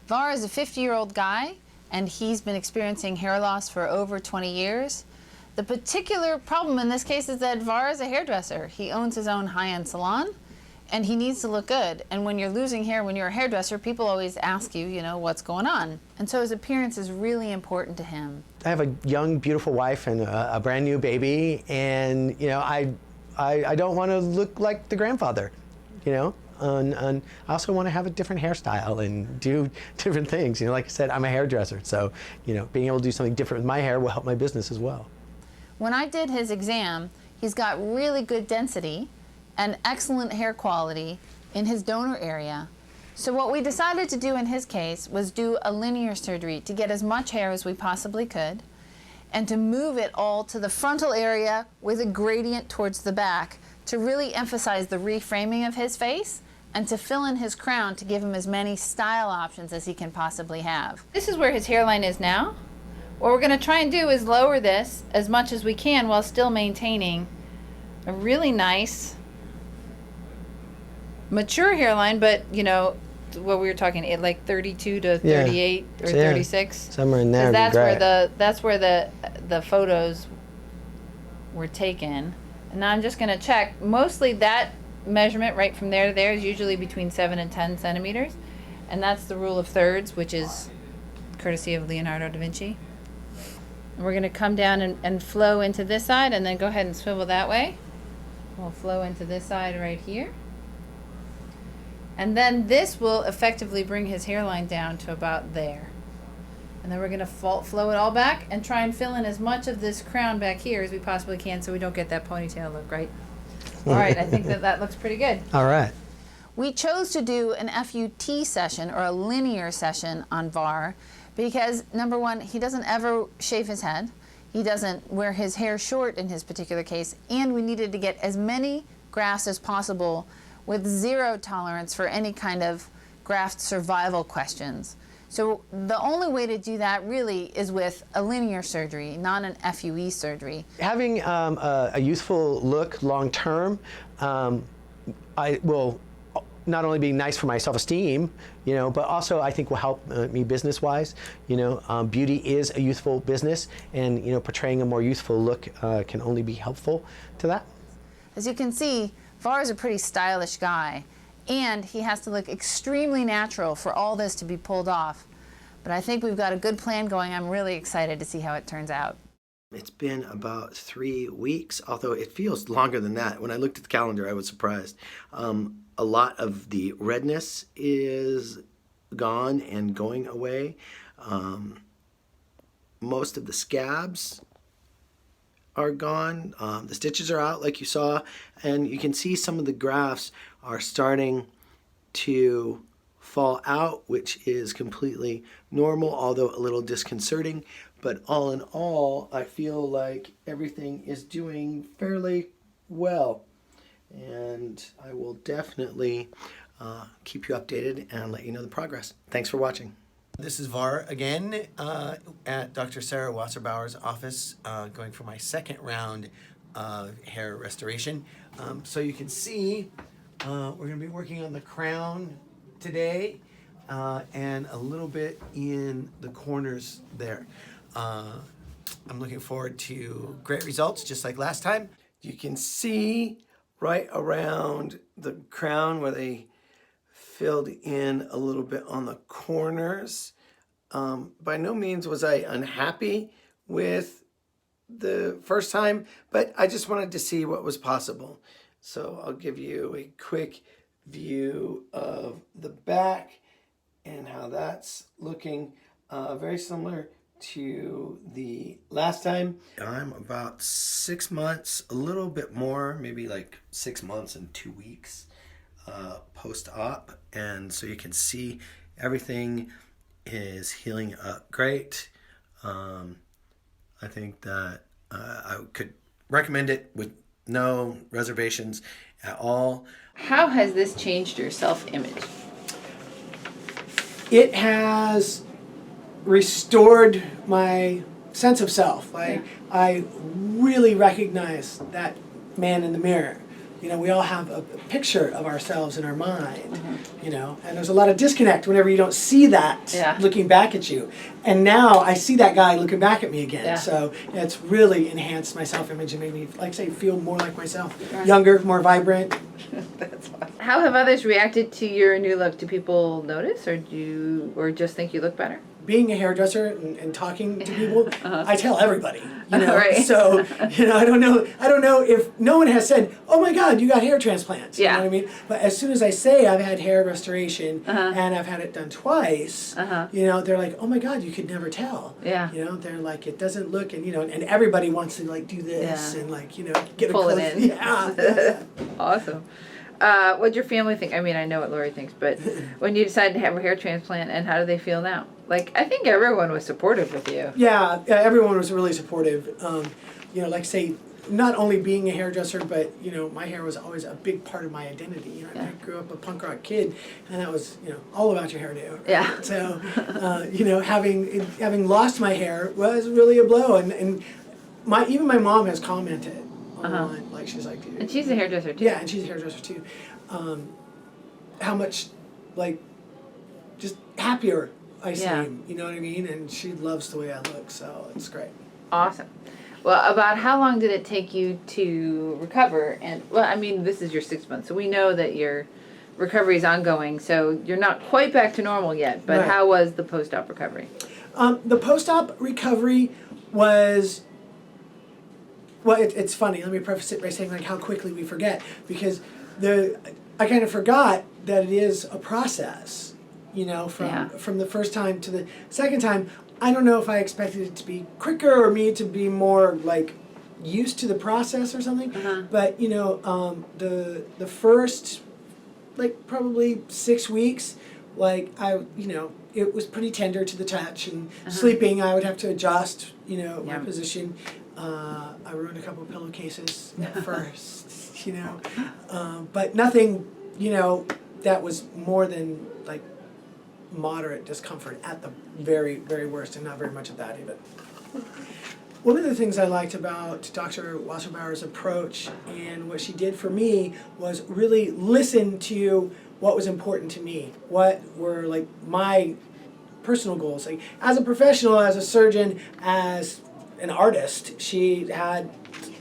Var is a 50-year-old guy, and he's been experiencing hair loss for over 20 years. The particular problem in this case is that Var is a hairdresser. He owns his own high-end salon, and he needs to look good. And when you're losing hair, when you're a hairdresser, people always ask you, you know, what's going on. And so his appearance is really important to him. I have a young, beautiful wife and a brand new baby, and you know, I don't want to look like the grandfather, you know. And I also want to have a different hairstyle and do different things. You know, like I said, I'm a hairdresser, so you know, being able to do something different with my hair will help my business as well. When I did his exam, he's got really good density and excellent hair quality in his donor area. So what we decided to do in his case was do a linear surgery to get as much hair as we possibly could and to move it all to the frontal area with a gradient towards the back to really emphasize the reframing of his face and to fill in his crown to give him as many style options as he can possibly have. This is where his hairline is now. What we're going to try and do is lower this as much as we can while still maintaining a really nice mature hairline, but you know what we were talking like 32 to 38 or 36. Somewhere in there. That's where the photos were taken. And now I'm just going to check. Mostly that measurement right from there to there is usually between 7 and 10 centimeters, and that's the rule of thirds, which is courtesy of Leonardo da Vinci. And we're going to come down and flow into this side, and then go ahead and swivel that way. We'll flow into this side right here. And then this will effectively bring his hairline down to about there. And then we're going to flow it all back and try and fill in as much of this crown back here as we possibly can so we don't get that ponytail look, right? All right, I think that looks pretty good. All right. We chose to do an FUT session, or a linear session, on Var because, number one, he doesn't ever shave his head. He doesn't wear his hair short in his particular case, and we needed to get as many grafts as possible with zero tolerance for any kind of graft survival questions. So the only way to do that really is with a linear surgery, not an FUE surgery. Having a youthful look long term, I will not only be nice for my self-esteem, you know, but also I think will help me business-wise. You know, beauty is a youthful business, and you know, portraying a more youthful look can only be helpful to that. As you can see, Var is a pretty stylish guy, and he has to look extremely natural for all this to be pulled off. But I think we've got a good plan going. I'm really excited to see how it turns out. It's been about 3 weeks, although it feels longer than that. When I looked at the calendar, I was surprised. A lot of the redness is gone and going away. Most of the scabs are gone. The stitches are out, like you saw, and you can see some of the grafts are starting to fall out, which is completely normal, although a little disconcerting. But all in all, I feel like everything is doing fairly well, and I will definitely keep you updated and let you know the progress. Thanks for watching. This is Var again at Dr. Sarah Wasserbauer's office, going for my second round of hair restoration. So you can see we're going to be working on the crown today and a little bit in the corners there. I'm looking forward to great results, just like last time. You can see right around the crown where they filled in a little bit on the corners. By no means was I unhappy with the first time, but I just wanted to see what was possible. So I'll give you a quick view of the back and how that's looking. Very similar to the last time. I'm about 6 months, a little bit more, maybe like 6 months and 2 weeks post-op, and so you can see everything is healing up great. I think that I could recommend it with no reservations at all. How has this changed your self-image? It has restored my sense of self. I really recognize that man in the mirror. you know, we all have a picture of ourselves in our mind, you know, and there's a lot of disconnect whenever you don't see that Yeah. looking back at you. And now I see that guy looking back at me again. Yeah. So it's really enhanced my self-image and made me, like I say, feel more like myself. Younger, more vibrant. That's awesome. How have others reacted to your new look? Do people notice, or just think you look better? Being a hairdresser and talking to people, I tell everybody, you know. Right. So, you know, I don't know if no one has said, "Oh my God, you got hair transplants." You Yeah. know what I mean? But as soon as I say I've had hair restoration and I've had it done twice, you know, they're like, "Oh my God, you could never tell." Yeah. You know, they're like, it doesn't look, and you know, and everybody wants to like do this Yeah. and like, you know, get Pull a it close. in. Yeah. Awesome. What'd your family think? I mean, I know what Lori thinks, but when you decided to have a hair transplant, and how do they feel now? Like, I think everyone was supportive with you. Yeah, everyone was really supportive. You know, like say, not only being a hairdresser, but you know, my hair was always a big part of my identity. You know, Yeah. I grew up a punk rock kid, and that was, you know, all about your hairdo. Right? Yeah. So, you know, having lost my hair was really a blow, and even my mom has commented online, like she's like, dude, And she's a hairdresser too. yeah, and she's a hairdresser too. How much, like, just happier I Yeah. seem. You know what I mean? And she loves the way I look, so it's great. Awesome. Well, about how long did it take you to recover? And well, I mean, this is your 6 months, so we know that your recovery is ongoing. So you're not quite back to normal yet. But Right. how was the post-op recovery? The post-op recovery was, well, it's funny. Let me preface it by saying like how quickly we forget, because I kind of forgot that it is a process, you know, from the first time to the second time. I don't know if I expected it to be quicker or me to be more like used to the process or something, but you know, the first like probably 6 weeks, like you know, it was pretty tender to the touch, and sleeping I would have to adjust, you know, my Yeah. position. I ruined a couple of pillowcases at first, you know, but nothing, you know, that was more than like moderate discomfort at the very, very worst, and not very much of that even. One of the things I liked about Dr. Wasserbauer's approach and what she did for me was really listen to what was important to me, what were like my personal goals. Like as a professional, as a surgeon, as an artist, she had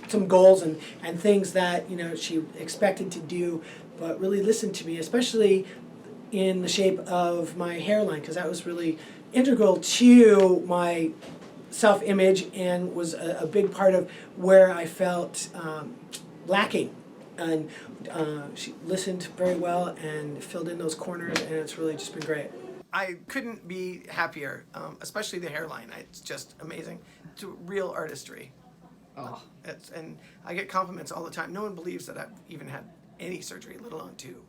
some goals and things that, you know, she expected to do, but really listened to me, especially in the shape of my hairline, because that was really integral to my self-image and was a big part of where I felt lacking. And she listened very well and filled in those corners, and it's really just been great. I couldn't be happier, especially the hairline. It's just amazing. It's real artistry. Oh. And I get compliments all the time. No one believes that I've even had any surgery, let alone two.